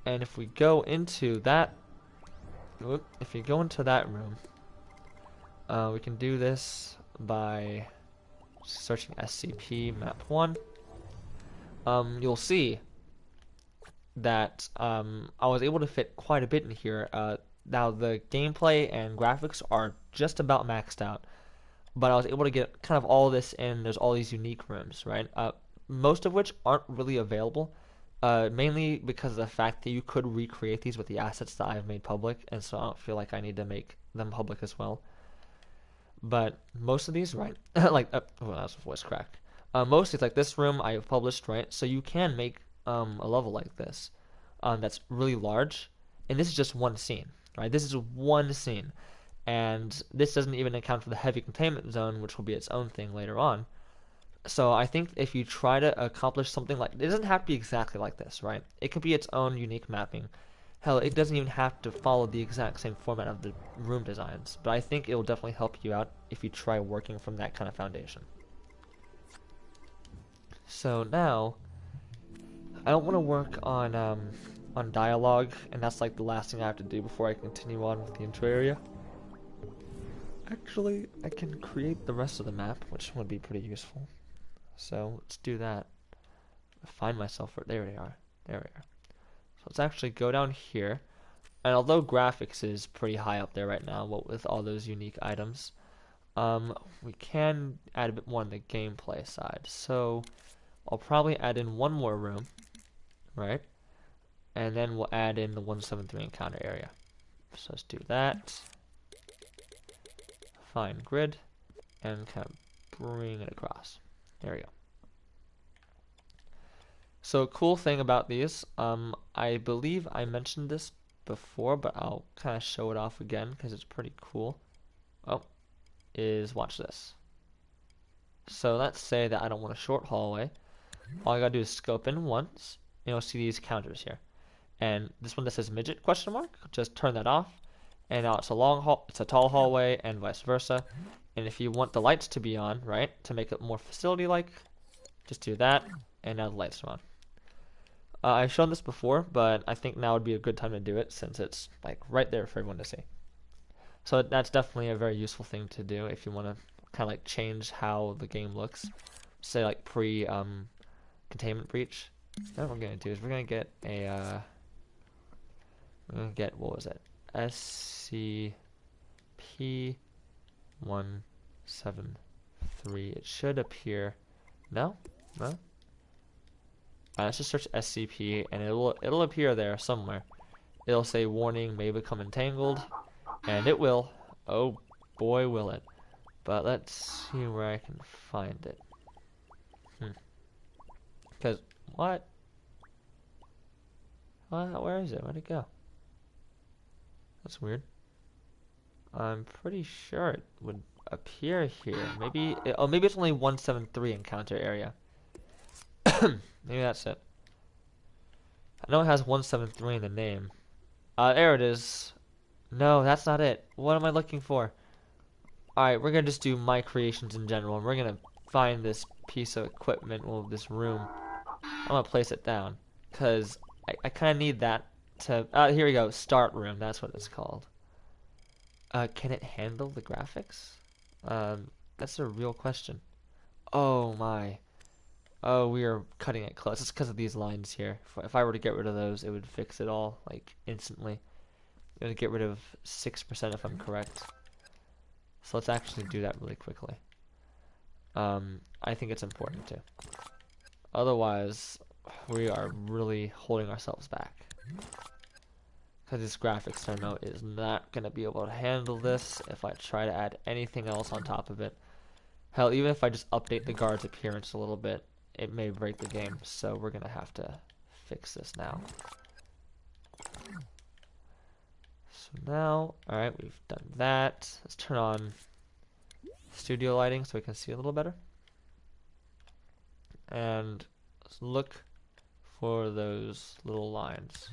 [SPEAKER 1] And if we go into that, if you go into that room, We can do this by searching SCP map 1. You'll see that I was able to fit quite a bit in here. Now the gameplay and graphics are just about maxed out, but I was able to get kind of all this in. There's all these unique rooms, right? Most of which aren't really available, mainly because of the fact that you could recreate these with the assets that I've made public, and so I don't feel like I need to make them public as well. But most of these, right? Like, oh, that was a voice crack. Most of these, like this room, I have published, right? So you can make a level like this that's really large, and this is just one scene, right? This is one scene, and this doesn't even account for the heavy containment zone, which will be its own thing later on. So I think if you try to accomplish something like, it doesn't have to be exactly like this, right? It could be its own unique mapping. Hell, it doesn't even have to follow the exact same format of the room designs, but I think it will definitely help you out if you try working from that kind of foundation. So now, I don't want to work on dialogue, and that's like the last thing I have to do before I continue on with the intro area. Actually, I can create the rest of the map, which would be pretty useful. So let's do that. Find myself. There we are. There we are. So let's actually go down here. And although graphics is pretty high up there right now, with all those unique items, we can add a bit more on the gameplay side. So I'll probably add in one more room, right? And then we'll add in the 173 encounter area. So let's do that. Find grid and kind of bring it across. There we go. So cool thing about these, I believe I mentioned this before, but I'll kind of show it off again because it's pretty cool. Oh, is watch this. So let's say that I don't want a short hallway. All I gotta do is scope in once, and you'll see these counters here. And this one that says midget question mark, just turn that off. And now it's a long hall, it's a tall hallway, and vice versa. And if you want the lights to be on, right, to make it more facility-like, just do that, and now the lights are on. I've shown this before, but I think now would be a good time to do it since it's like right there for everyone to see. So that's definitely a very useful thing to do if you want to kind of like change how the game looks. Say like pre containment breach. What we're gonna do is we're gonna get a what was it? SCP-173. It should appear. No? No? Let's just search SCP and it'll appear there somewhere. It'll say warning may become entangled, and it will. Oh boy, will it. But let's see where I can find it. Because what? Where is it? Where'd it go? That's weird. I'm pretty sure it would appear here. Maybe maybe it's only 173 encounter area. Maybe that's it. I know it has 173 in the name. There it is. No, that's not it. What am I looking for? Alright, we're gonna just do my creations in general, and we're gonna find this piece of equipment, well, this room. I'm gonna place it down, because I kinda need that to, here we go, start room, that's what it's called. Can it handle the graphics? That's a real question. Oh my. Oh, we are cutting it close. It's because of these lines here. If I were to get rid of those, it would fix it all, like, instantly. It would get rid of 6% if I'm correct. So let's actually do that really quickly. I think it's important to. Otherwise, we are really holding ourselves back. Because this graphics terminal is not going to be able to handle this if I try to add anything else on top of it. Hell, even if I just update the guard's appearance a little bit, it may break the game, so we're gonna have to fix this now. So now, alright, we've done that. Let's turn on studio lighting so we can see a little better. And let's look for those little lines.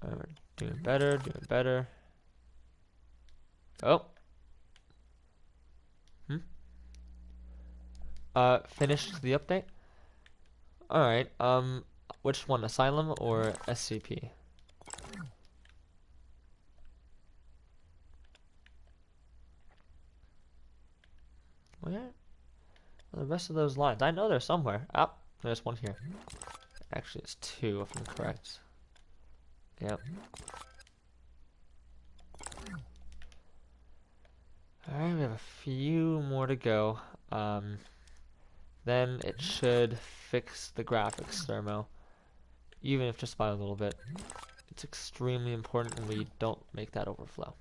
[SPEAKER 1] We're doing better, doing better. Oh. Finished the update? Alright, which one, Asylum or SCP? The rest of those lines, I know they're somewhere. Ah, there's one here. Actually, it's two if I'm correct. Yep. Alright, we have a few more to go. Then it should fix the graphics thermo, even if just by a little bit. It's extremely important we don't make that overflow.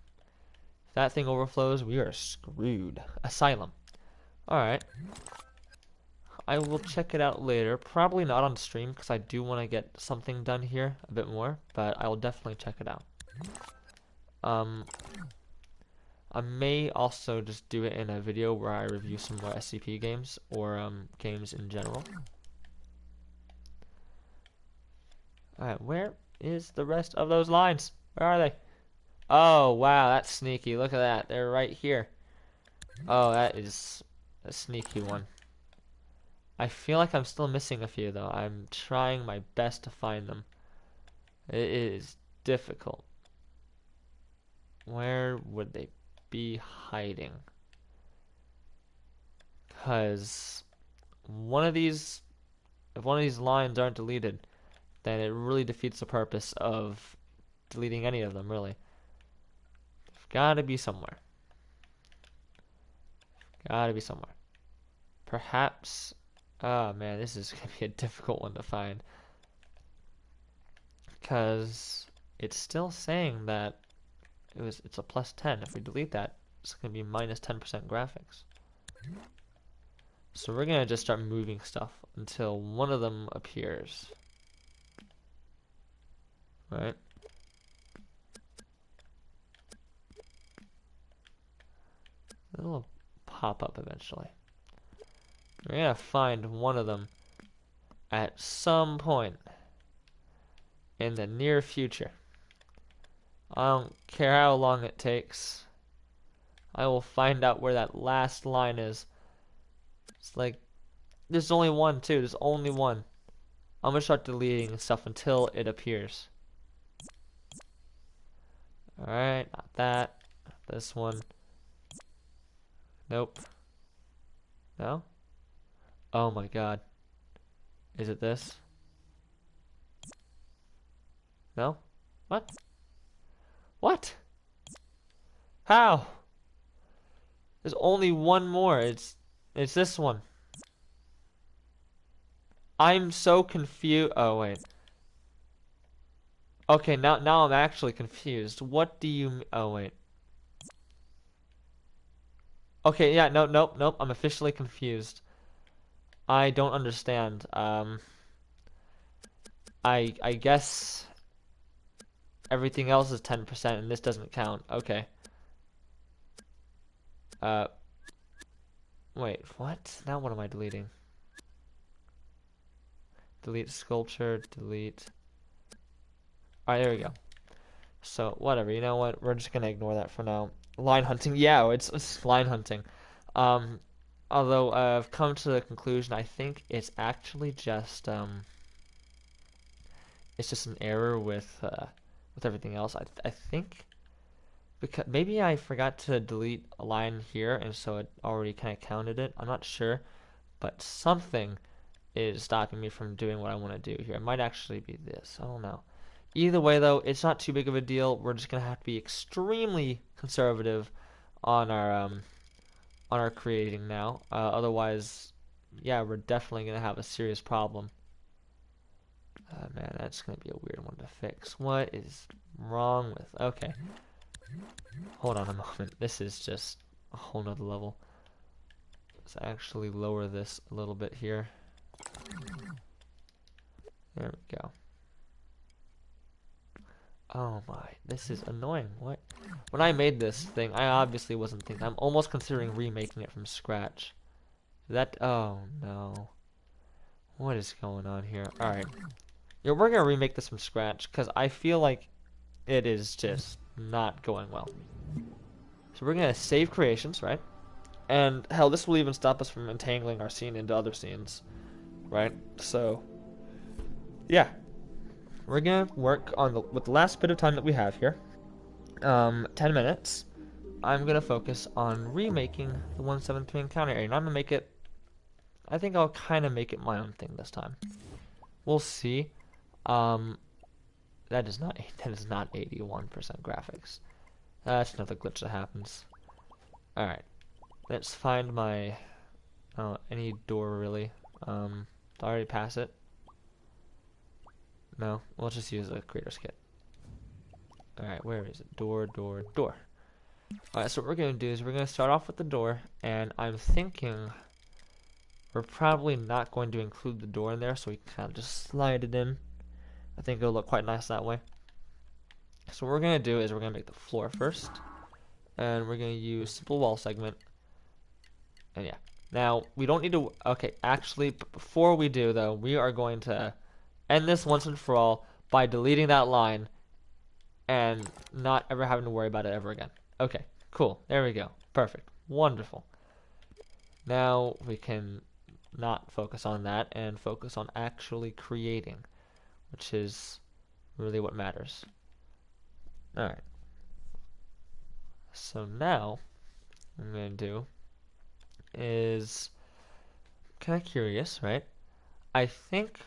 [SPEAKER 1] If that thing overflows, we are screwed. Asylum. Alright. I will check it out later. Probably not on stream, because I do want to get something done here a bit more, but I will definitely check it out. I may also just do it in a video where I review some more SCP games, or games in general. Alright, where is the rest of those lines? Where are they? Oh, wow, that's sneaky. Look at that. They're right here. Oh, that is a sneaky one. I feel like I'm still missing a few, though. I'm trying my best to find them. It is difficult. Where would they be hiding? Because if one of these lines aren't deleted, then it really defeats the purpose of deleting any of them, really. They've gotta be somewhere. Gotta be somewhere. Perhaps, oh man, this is gonna be a difficult one to find. Because it's still saying that it's a plus 10. If we delete that, it's gonna be minus 10% graphics. So we're gonna just start moving stuff until one of them appears. Right? It'll pop up eventually. We're gonna find one of them at some point in the near future. I don't care how long it takes. I will find out where that last line is. It's like, there's only one too. There's only one. I'm gonna start deleting stuff until it appears. Alright, not that. Not this one. Nope. No? Oh my god. Is it this? No? What? What? How? There's only one more. It's this one. I'm so confused. Oh wait. Okay, now I'm actually confused. What do you oh wait. Okay, yeah, nope. I'm officially confused. I don't understand. I guess everything else is 10% and this doesn't count. Okay. Wait, what? Now what am I deleting? Delete sculpture, delete. Alright, there we go. So, whatever, you know what? We're just gonna ignore that for now. Line hunting, yeah, it's line hunting. Although I've come to the conclusion, I think it's actually just an error with everything else. I think because maybe I forgot to delete a line here, and so it already kind of counted it. I'm not sure, but something is stopping me from doing what I want to do here. It might actually be this. I don't know. Either way, though, it's not too big of a deal. We're just gonna have to be extremely conservative on our creating now. Otherwise, yeah, we're definitely gonna have a serious problem. Man, that's gonna be a weird one to fix. What is wrong with? Okay, hold on a moment. This is just a whole nother level. Let's actually lower this a little bit here. There we go. Oh my, this is annoying. What? When I made this thing, I obviously wasn't thinking. I'm almost considering remaking it from scratch. Oh no. What is going on here? Alright. Yeah, we're gonna remake this from scratch, because I feel like it is just not going well. So we're gonna save creations, right? And hell, this will even stop us from entangling our scene into other scenes. Right? So, yeah. We're gonna work on with the last bit of time that we have here. 10 minutes. I'm gonna focus on remaking the 173 encounter area. And I'm gonna make it I think I'll kind of make it my own thing this time. We'll see. That is not 81% graphics. That's another glitch that happens. All right, let's find my any door really. Did I already pass it? No, we'll just use a Creators Kit. All right, where is it? Door, door, door. All right, so what we're gonna do is we're gonna start off with the door, and I'm thinking we're probably not going to include the door in there, so we can kind of just slide it in. I think it'll look quite nice that way. So what we're gonna do is we're gonna make the floor first, and we're gonna use simple wall segment. And yeah, now we don't need to. Okay, actually, before we do though, we are going to end this once and for all by deleting that line and not ever having to worry about it ever again. Okay, cool. There we go. Perfect. Wonderful. Now we can not focus on that and focus on actually creating, which is really what matters. Alright. So now, what I'm going to do is kind of curious, right? I think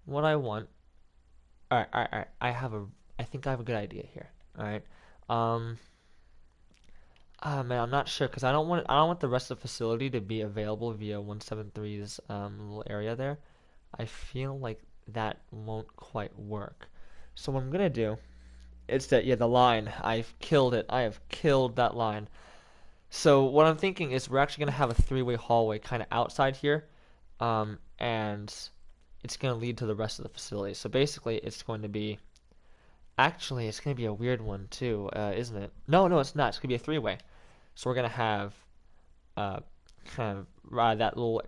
[SPEAKER 1] what I want. Alright. I think I have a good idea here. Alright. Man, I'm not sure because I don't want the rest of the facility to be available via 173's little area there. I feel like that won't quite work. So what I'm gonna do is that the line. I've killed it. I have killed that line. So what I'm thinking is we're actually gonna have a three-way hallway kind of outside here, and it's gonna lead to the rest of the facility. So basically, it's going to be. Actually, it's going to be a weird one too, isn't it? No, it's not. It's going to be a three-way. So we're going to have kind of that little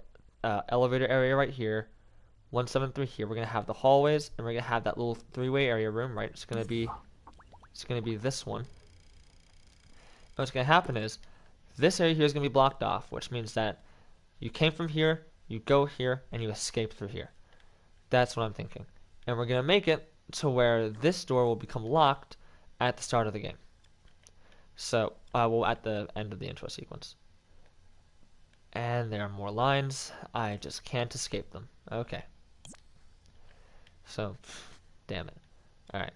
[SPEAKER 1] elevator area right here, 173 here. We're going to have the hallways, and we're going to have that little three-way area room, right? It's going to be this one. And what's going to happen is this area here is going to be blocked off, which means that you came from here, you go here, and you escape through here. That's what I'm thinking. And we're going to make it to where this door will become locked at the start of the game. So, well, at the end of the intro sequence. And there are more lines. I just can't escape them. Okay. So, damn it. All right,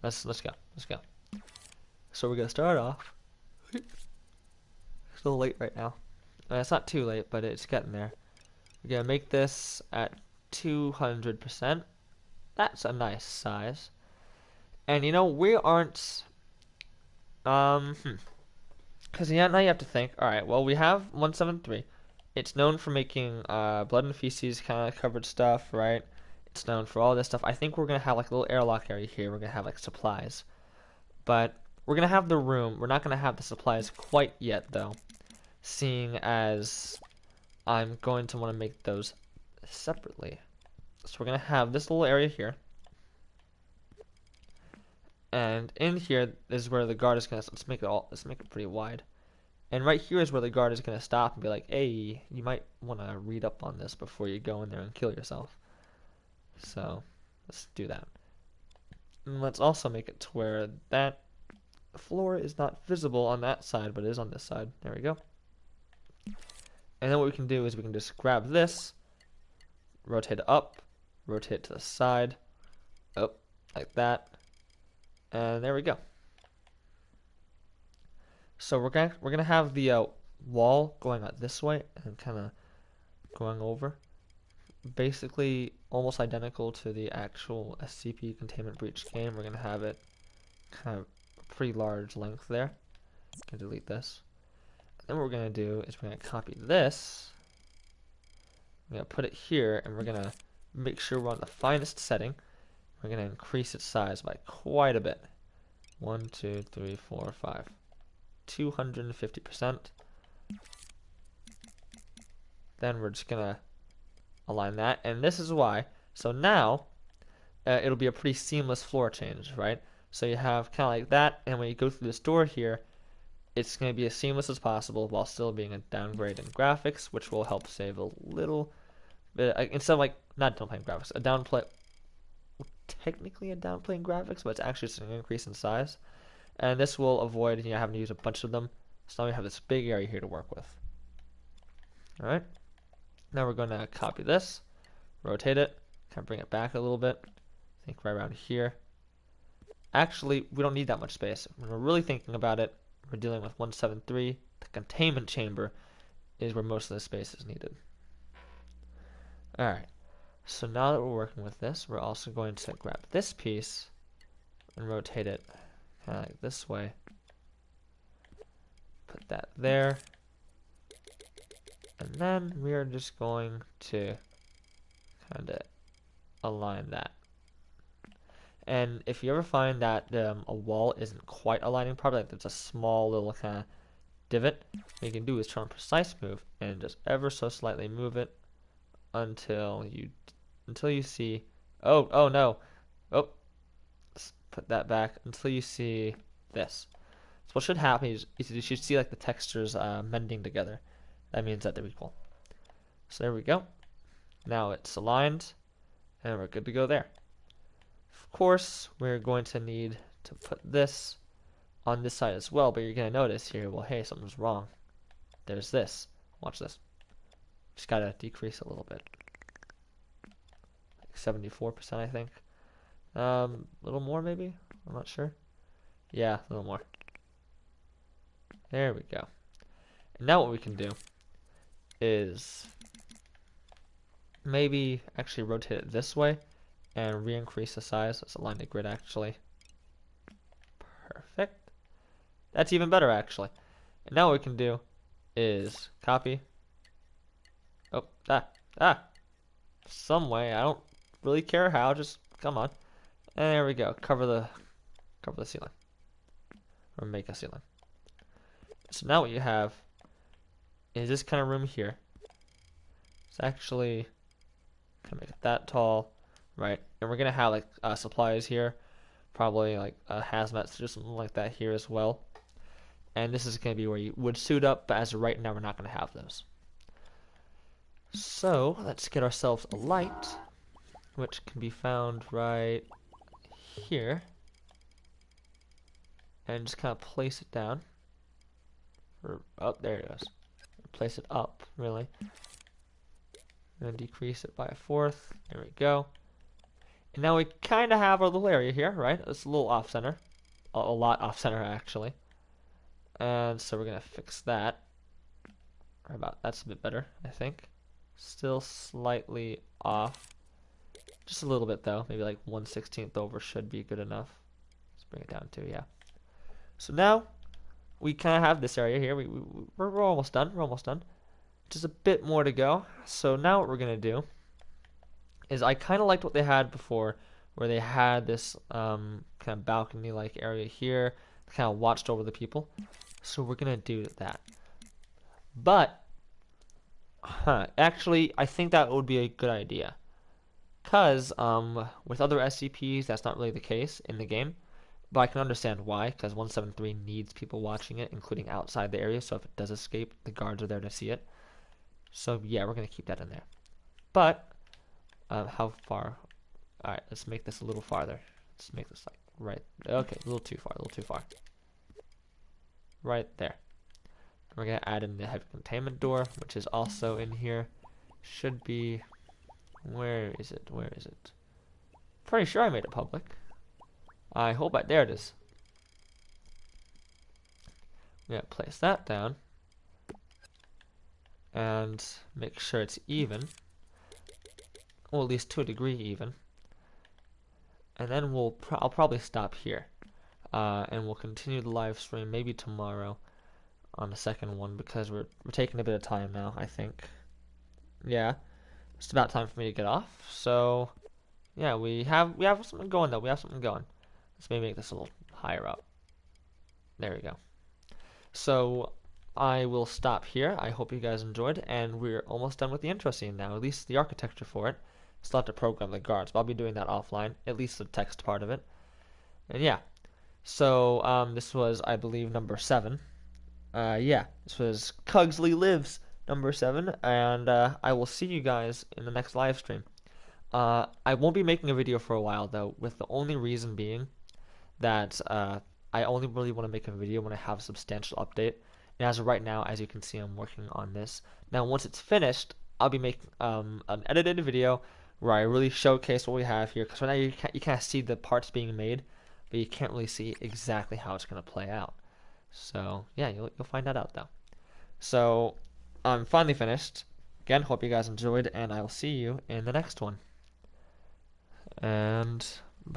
[SPEAKER 1] let's go. So we're gonna start off. It's a little late right now. It's not too late, but it's getting there. We're gonna make this at 200%. That's a nice size. And we aren't because now you have to think, alright, well, we have 173. It's known for making blood and feces kind of covered stuff, right? It's known for all this stuff. I think we're gonna have like a little airlock area here. We're gonna have like supplies. But we're gonna have the room. We're not gonna have the supplies quite yet though. Seeing as I'm going to want to make those separately. So we're gonna have this little area here, and in here is where the guard is gonna. Let's make it pretty wide, and right here is where the guard is gonna stop and be like, "Hey, you might want to read up on this before you go in there and kill yourself." So let's do that. And let's also make it to where that floor is not visible on that side, but it is on this side. There we go. And then what we can do is we can just grab this, rotate it up, rotate it to the side, up like that, and there we go. So we're gonna have the wall going out this way and kind of going over, basically almost identical to the actual SCP Containment Breach game. We're gonna have it kind of a pretty large length there. Can delete this. And then what we're gonna do is we're gonna copy this. We're gonna put it here, and we're gonna make sure we're on the finest setting. We're gonna increase its size by quite a bit. 1, 2, 3, 4, 5. 250%. Then we're just gonna align that, and this is why. So now it'll be a pretty seamless floor change, right? So you have kind of like that, and when you go through this door here, it's going to be as seamless as possible while still being a downgrade in graphics, which will help save a little bit. Instead of like not downplaying graphics, technically a downplay in graphics, but it's actually just an increase in size. And this will avoid having to use a bunch of them. So now we have this big area here to work with. All right. Now we're going to copy this, rotate it, kind of bring it back a little bit. I think right around here. Actually, we don't need that much space. When we're really thinking about it, we're dealing with 173. The containment chamber is where most of the space is needed. Alright, so now that we're working with this, we're also going to grab this piece and rotate it kind of like this way. Put that there. And then we are just going to kind of align that. And if you ever find that a wall isn't quite aligning properly, like there's a small little kind of divot, what you can do is turn on precise move and just ever so slightly move it until you see, oh no, let's put that back until you see this. So what should happen is you should see like the textures mending together. That means that they're equal. So there we go. Now it's aligned, and we're good to go there. Of course, we're going to need to put this on this side as well, but you're going to notice here, well, hey, something's wrong. There's this. Watch this. Just got to decrease a little bit. Like 74%, I think. A little more, maybe? I'm not sure. Yeah, a little more. There we go. And now what we can do is maybe actually rotate it this way and re-increase the size. Let's align the grid actually. Perfect. That's even better actually. And now what we can do is copy. Oh, some way. I don't really care how. Just come on. And there we go. Cover the ceiling, or make a ceiling. So now what you have is this kind of room here. It's actually gonna make it that tall, right? And we're gonna have like supplies here, probably like a hazmat suit or something like that here as well. And this is gonna be where you would suit up, but as of right now, we're not gonna have those. So let's get ourselves a light, which can be found right here, and just kind of place it down. Oh, there it goes. Place it up, really. And decrease it by 1/4. There we go. And now we kind of have our little area here, right? It's a little off-center. A lot off-center, actually. And so we're going to fix that. Or that's a bit better, I think. Still slightly off. Just a little bit, though. Maybe like 1/16 over should be good enough. Let's bring it down to, yeah. So now we kind of have this area here. We're almost done. We're almost done. Just a bit more to go. So now what we're going to do is I kind of liked what they had before, where they had this kind of balcony-like area here, kind of watched over the people. So we're going to do that. But, actually, I think that would be a good idea. Because with other SCPs, that's not really the case in the game. But I can understand why, because 173 needs people watching it, including outside the area, so if it does escape, the guards are there to see it. So yeah, we're going to keep that in there. But, how far? Alright, let's make this a little farther. Let's make this like right, okay, a little too far. Right there. We're going to add in the heavy containment door, which is also in here. Should be, where is it? Pretty sure I made it public. I hope there it is. I'm going to place that down and make sure it's even, or at least to a degree even. And then I'll probably stop here, and we'll continue the live stream maybe tomorrow on the second one, because we're taking a bit of time now, I think. Yeah, it's about time for me to get off. So yeah, we have something going though. We have something going. Let's maybe make this a little higher up. There we go. So I will stop here. I hope you guys enjoyed, and we're almost done with the intro scene now, at least the architecture for it. Still have to program the guards, but I'll be doing that offline, at least the text part of it. And yeah, so this was, I believe, number 7. Yeah, this was Cugsly Lives, number 7, and I will see you guys in the next live stream. I won't be making a video for a while, though, with the only reason being that I only really want to make a video when I have a substantial update. And as of right now, as you can see, I'm working on this. Now, once it's finished, I'll be making an edited video where I really showcase what we have here. Because right now you can't see the parts being made, but you can't really see exactly how it's gonna play out. So yeah, you'll find that out though. So I'm finally finished. Again, hope you guys enjoyed, and I will see you in the next one. And